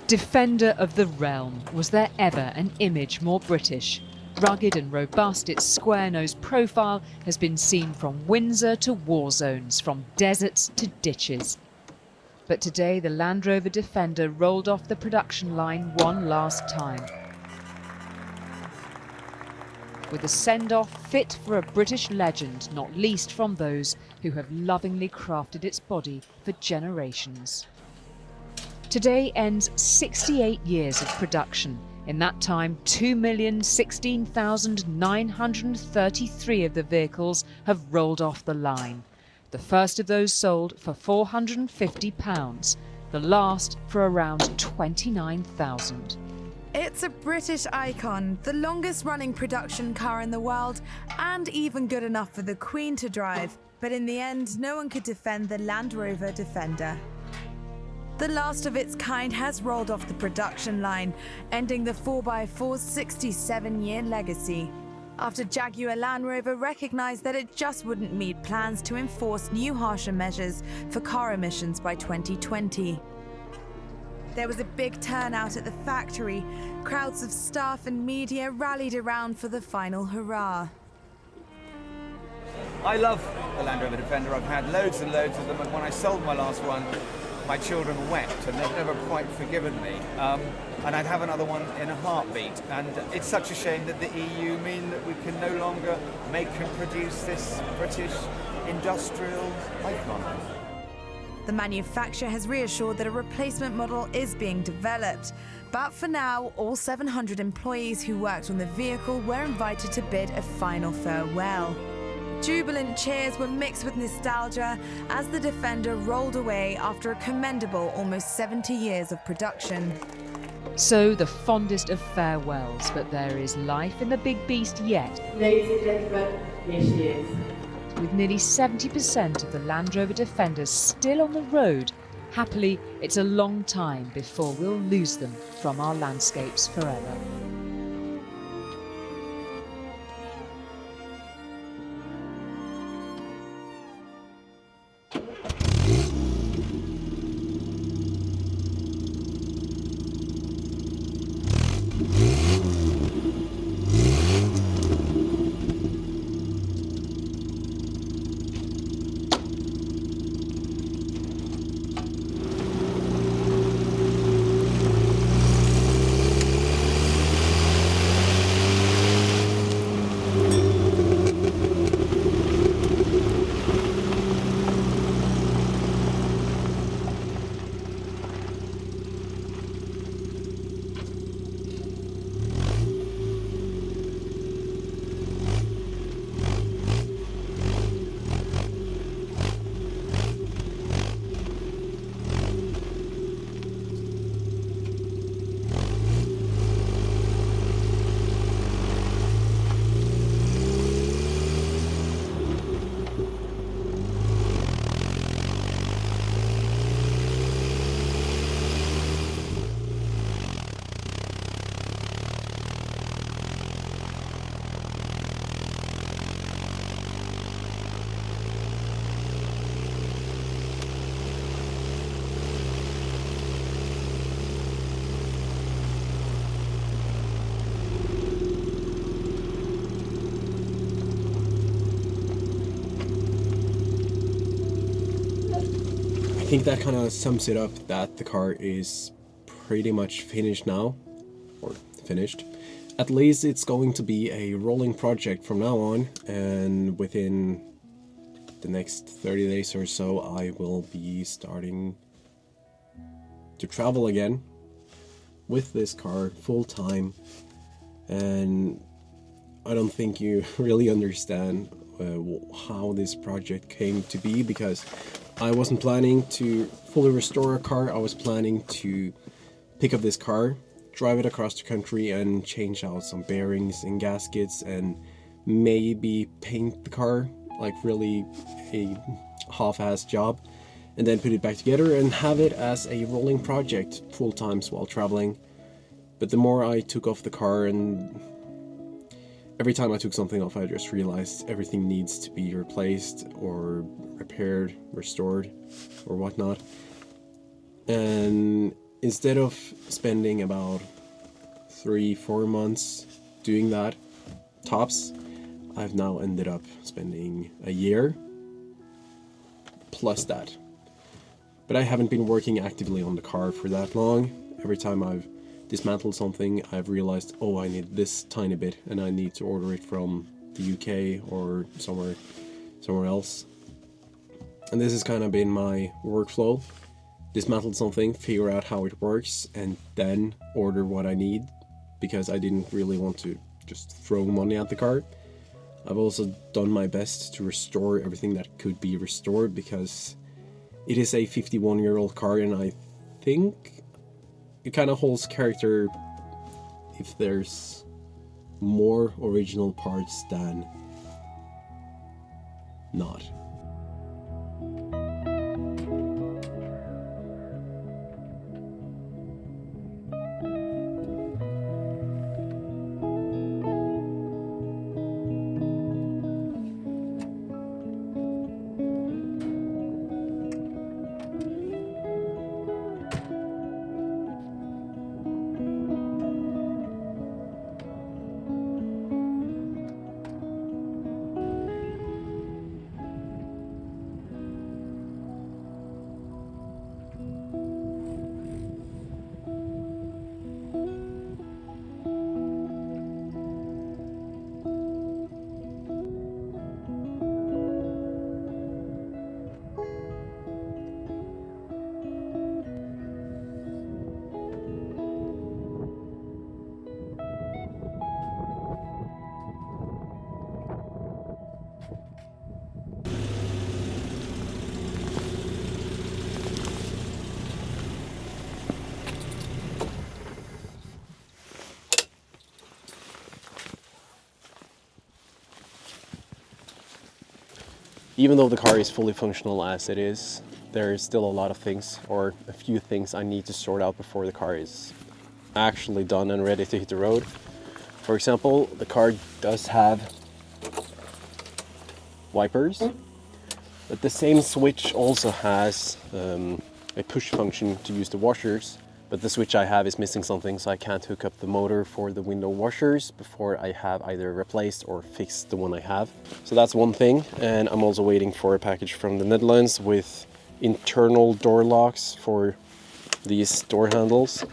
Defender of the realm, was there ever an image more British? Rugged and robust, its square-nosed profile has been seen from Windsor to war zones, from deserts to ditches. But today the Land Rover Defender rolled off the production line one last time, with a send-off fit for a British legend, not least from those who have lovingly crafted its body for generations. Today ends 68 years of production. In that time, 2,016,933 of the vehicles have rolled off the line. The first of those sold for £450, the last for around 29,000. It's a British icon, the longest running production car in the world, and even good enough for the Queen to drive. But in the end, no one could defend the Land Rover Defender. The last of its kind has rolled off the production line, ending the 4x4's 67-year legacy, after Jaguar Land Rover recognised that it just wouldn't meet plans to enforce new harsher measures for car emissions by 2020. There was a big turnout at the factory. Crowds of staff and media rallied around for the final hurrah. I love the Land Rover Defender. I've had loads and loads of them, and when I sold my last one, my children wept, and they've never quite forgiven me. And I'd have another one in a heartbeat. And it's such a shame that the EU mean that we can no longer make and produce this British industrial icon. The manufacturer has reassured that a replacement model is being developed. But for now, all 700 employees who worked on the vehicle were invited to bid a final farewell. Jubilant cheers were mixed with nostalgia as the Defender rolled away after a commendable almost 70 years of production. So the fondest of farewells, but there is life in the big beast yet. Ladies and gentlemen, here she is. With nearly 70% of the Land Rover Defenders still on the road, happily it's a long time before we'll lose them from our landscapes forever. I think that kind of sums it up, that the car is pretty much finished now, or finished. At least it's going to be a rolling project from now on, and within the next 30 days or so I will be starting to travel again with this car full time. And I don't think you really understand how this project came to be, because I wasn't planning to fully restore a car. I was planning to pick up this car, drive it across the country and change out some bearings and gaskets and maybe paint the car, like really a half-assed job, and then put it back together and have it as a rolling project full times while traveling. But the more I took off the car, and every time I took something off, I just realized everything needs to be replaced or repaired, restored, or whatnot. And instead of spending about 3-4 months doing that, tops, I've now ended up spending a year plus that. But I haven't been working actively on the car for that long. Every time I've dismantled something, I've realized, oh, I need this tiny bit and I need to order it from the UK or somewhere else. And this has kind of been my workflow. Dismantle something, figure out how it works, and then order what I need, because I didn't really want to just throw money at the car. I've also done my best to restore everything that could be restored, because it is a 51-year-old car, and I think it kind of holds character if there's more original parts than not. Even though the car is fully functional as it is, there is still a lot of things, or a few things I need to sort out before the car is actually done and ready to hit the road. For example, the car does have wipers, but the same switch also has a push function to use the washers. But the switch I have is missing something, so I can't hook up the motor for the window washers before I have either replaced or fixed the one I have. So that's one thing, and I'm also waiting for a package from the Netherlands with internal door locks for these door handles,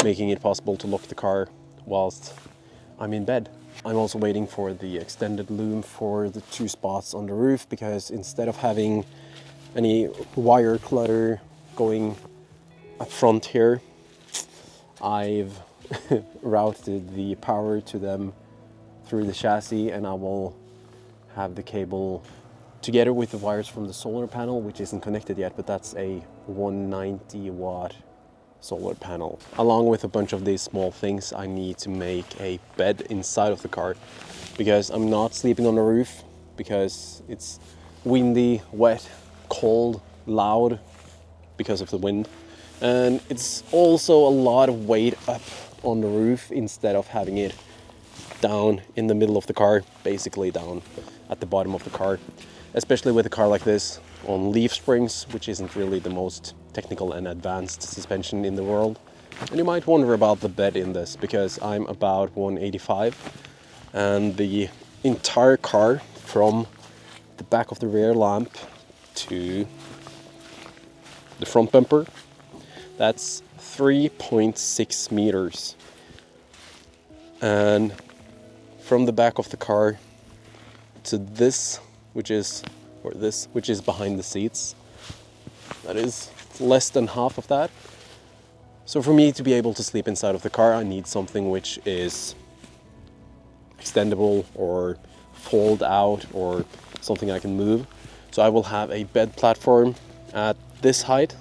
making it possible to lock the car whilst I'm in bed. I'm also waiting for the extended loom for the 2 spots on the roof, because instead of having any wire clutter going up front here, I've routed the power to them through the chassis, and I will have the cable together with the wires from the solar panel, which isn't connected yet, but that's a 190 watt solar panel. Along with a bunch of these small things, I need to make a bed inside of the car, because I'm not sleeping on the roof because it's windy, wet, cold, loud because of the wind. And it's also a lot of weight up on the roof instead of having it down in the middle of the car, basically down at the bottom of the car. Especially with a car like this on leaf springs, which isn't really the most technical and advanced suspension in the world. And you might wonder about the bed in this, because I'm about 185, and the entire car from the back of the rear lamp to the front bumper, that's 3.6 meters. And from the back of the car to this, which is behind the seats, that is less than half of that. So for me to be able to sleep inside of the car, I need something which is extendable or fold out or something I can move. So I will have a bed platform at this height,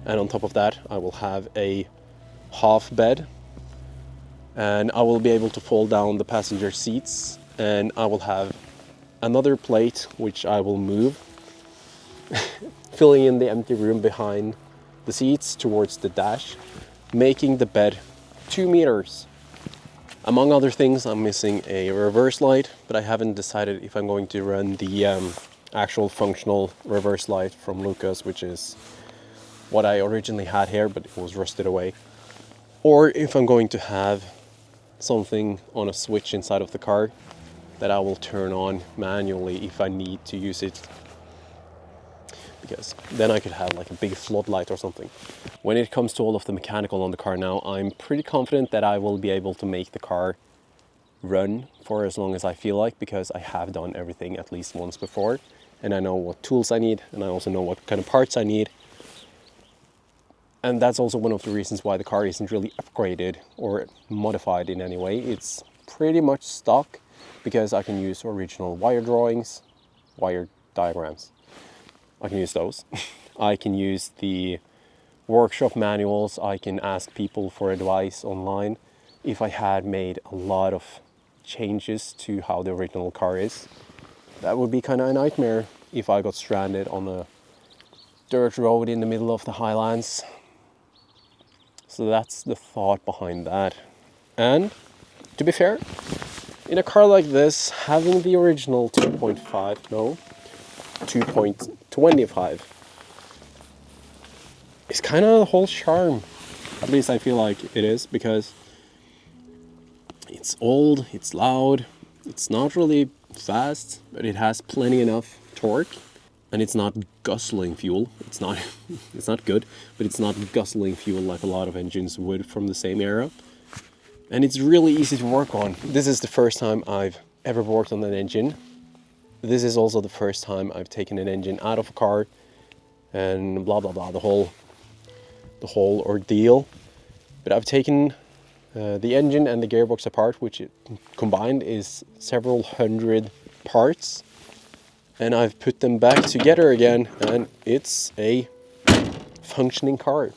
and on top of that I will have a half bed, and I will be able to fold down the passenger seats, and I will have another plate which I will move, filling in the empty room behind the seats towards the dash, making the bed 2 meters. Among other things, I'm missing a reverse light, but I haven't decided if I'm going to run the actual functional reverse light from Lucas, which is what I originally had here, but it was rusted away. Or if I'm going to have something on a switch inside of the car that I will turn on manually if I need to use it. Because then I could have like a big floodlight or something. When it comes to all of the mechanical on the car now, I'm pretty confident that I will be able to make the car run for as long as I feel like, because I have done everything at least once before, and I know what tools I need, and I also know what kind of parts I need. And that's also one of the reasons why the car isn't really upgraded or modified in any way. It's pretty much stock, because I can use original wire drawings, wire diagrams. I can use those. I can use the workshop manuals. I can ask people for advice online. If I had made a lot of changes to how the original car is, that would be kind of a nightmare if I got stranded on a dirt road in the middle of the highlands. So that's the thought behind that. And to be fair, in a car like this, having the original 2.25 is kind of the whole charm. At least I feel like it is, because it's old, it's loud, it's not really fast, but it has plenty enough torque, and it's not guzzling fuel. It's not it's not good, but it's not guzzling fuel like a lot of engines would from the same era. And it's really easy to work on. This is the first time I've ever worked on an engine. This is also the first time I've taken an engine out of a car and blah blah blah, the whole ordeal. But I've taken the engine and the gearbox apart, which combined is several hundred parts, and I've put them back together again, and it's a functioning car,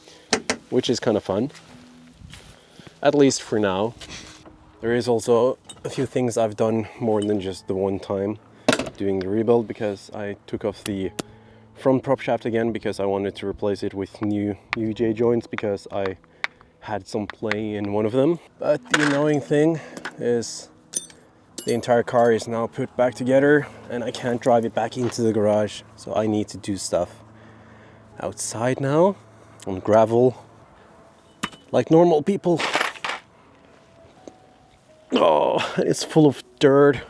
which is kind of fun, at least for now. There is also a few things I've done more than just the one time doing the rebuild, because I took off the front prop shaft again because I wanted to replace it with new UJ joints, because I had some play in one of them. But the annoying thing is the entire car is now put back together and I can't drive it back into the garage, so I need to do stuff outside now on gravel like normal people. Oh, it's full of dirt.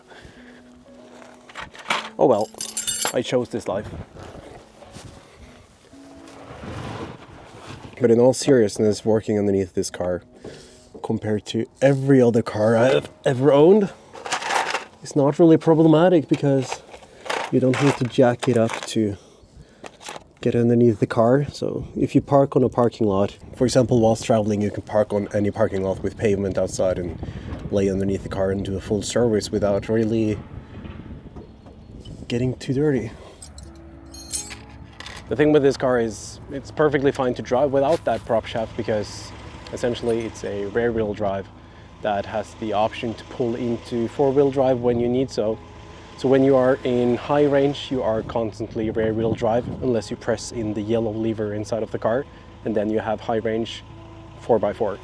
Oh well, I chose this life. But in all seriousness, working underneath this car, compared to every other car I've ever owned, is not really problematic, because you don't need to jack it up to get underneath the car. So if you park on a parking lot, for example, whilst traveling, you can park on any parking lot with pavement outside and lay underneath the car and do a full service without really getting too dirty. The thing with this car is it's perfectly fine to drive without that prop shaft, because essentially it's a rear wheel drive that has the option to pull into four-wheel drive when you need so. So when you are in high range, you are constantly rear wheel drive unless you press in the yellow lever inside of the car, and then you have high range 4x4.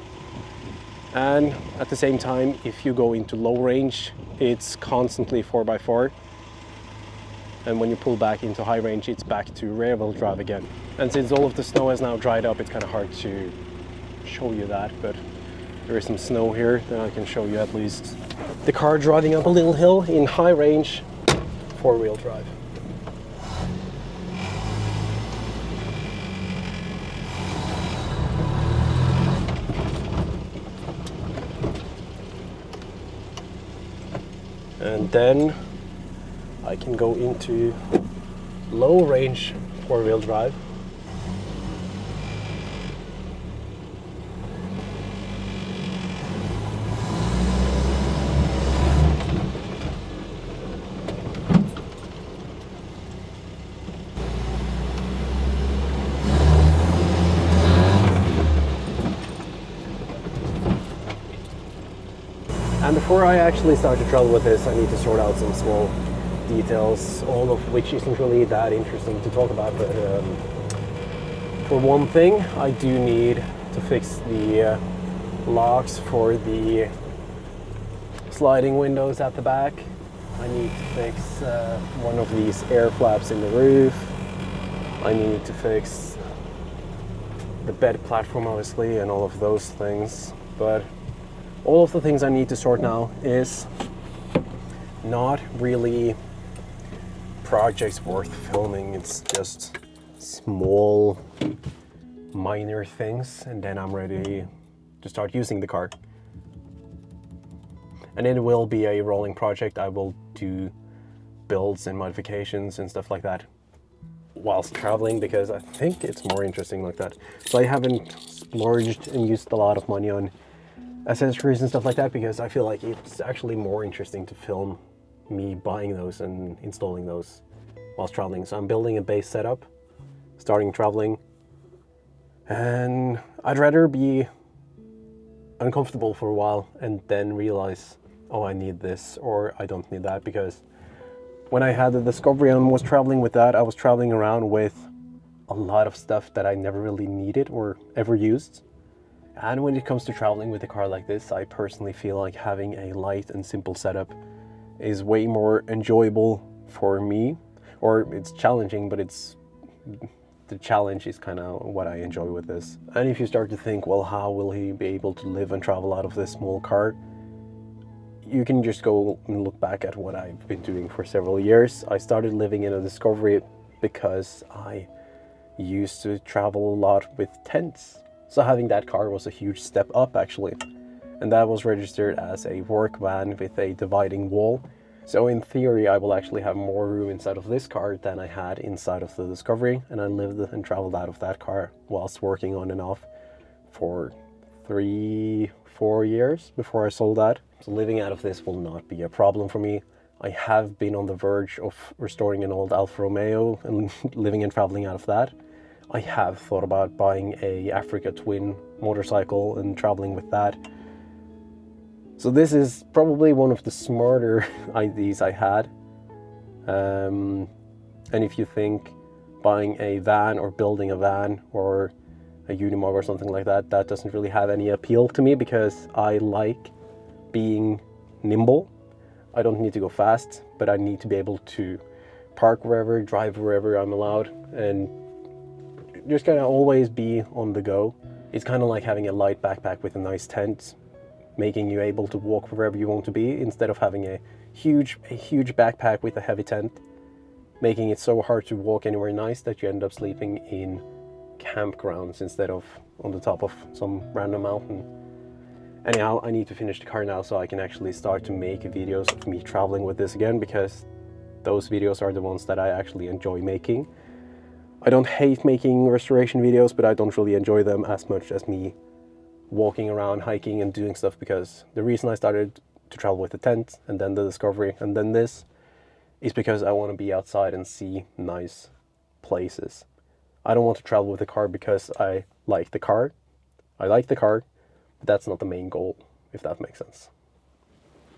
And at the same time, if you go into low range, it's constantly 4x4. And when you pull back into high range, it's back to rear wheel drive again. And since all of the snow has now dried up, it's kind of hard to show you that, but there is some snow here that I can show you at least. The car driving up a little hill in high range, four-wheel drive. And then I can go into low range four-wheel drive. And before I actually start to travel with this, I need to sort out some small details, all of which isn't really that interesting to talk about, but for one thing, I do need to fix the locks for the sliding windows at the back. I need to fix one of these air flaps in the roof. I need to fix the bed platform obviously and all of those things, but all of the things I need to sort now is not really projects worth filming. It's just small minor things, and then I'm ready to start using the car. And it will be a rolling project. I will do builds and modifications and stuff like that whilst traveling, because I think it's more interesting like that. So I haven't splurged and used a lot of money on accessories and stuff like that, because I feel like it's actually more interesting to film me buying those and installing those whilst traveling. So I'm building a base setup, starting traveling, and I'd rather be uncomfortable for a while and then realize, oh, I need this or I don't need that. Because when I had the Discovery and was traveling with that, I was traveling around with a lot of stuff that I never really needed or ever used. And when it comes to traveling with a car like this, I personally feel like having a light and simple setup is way more enjoyable for me. Or it's challenging, but the challenge is kind of what I enjoy with this. And if you start to think, well, how will he be able to live and travel out of this small car? You can just go and look back at what I've been doing for several years. I started living in a Discovery because I used to travel a lot with tents. So having that car was a huge step up actually. And that was registered as a work van with a dividing wall. So in theory, I will actually have more room inside of this car than I had inside of the Discovery. And I lived and traveled out of that car whilst working on and off for 3-4 years before I sold that. So living out of this will not be a problem for me. I have been on the verge of restoring an old Alfa Romeo and living and traveling out of that. I have thought about buying a Africa Twin motorcycle and traveling with that. So this is probably one of the smarter ideas I had. And if you think buying a van or building a van or a Unimog or something like that, that doesn't really have any appeal to me, because I like being nimble. I don't need to go fast, but I need to be able to park wherever, drive wherever I'm allowed, and just kind of always be on the go. It's kind of like having a light backpack with a nice tent, making you able to walk wherever you want to be, instead of having a huge backpack with a heavy tent, making it so hard to walk anywhere nice that you end up sleeping in campgrounds instead of on the top of some random mountain. Anyhow, I need to finish the car now so I can actually start to make videos of me traveling with this again, because those videos are the ones that I actually enjoy making. I don't hate making restoration videos, but I don't really enjoy them as much as me walking around, hiking and doing stuff, because the reason I started to travel with the tent and then the Discovery and then this is because I want to be outside and see nice places. I don't want to travel with the car because I like the car. I like the car, but that's not the main goal, if that makes sense.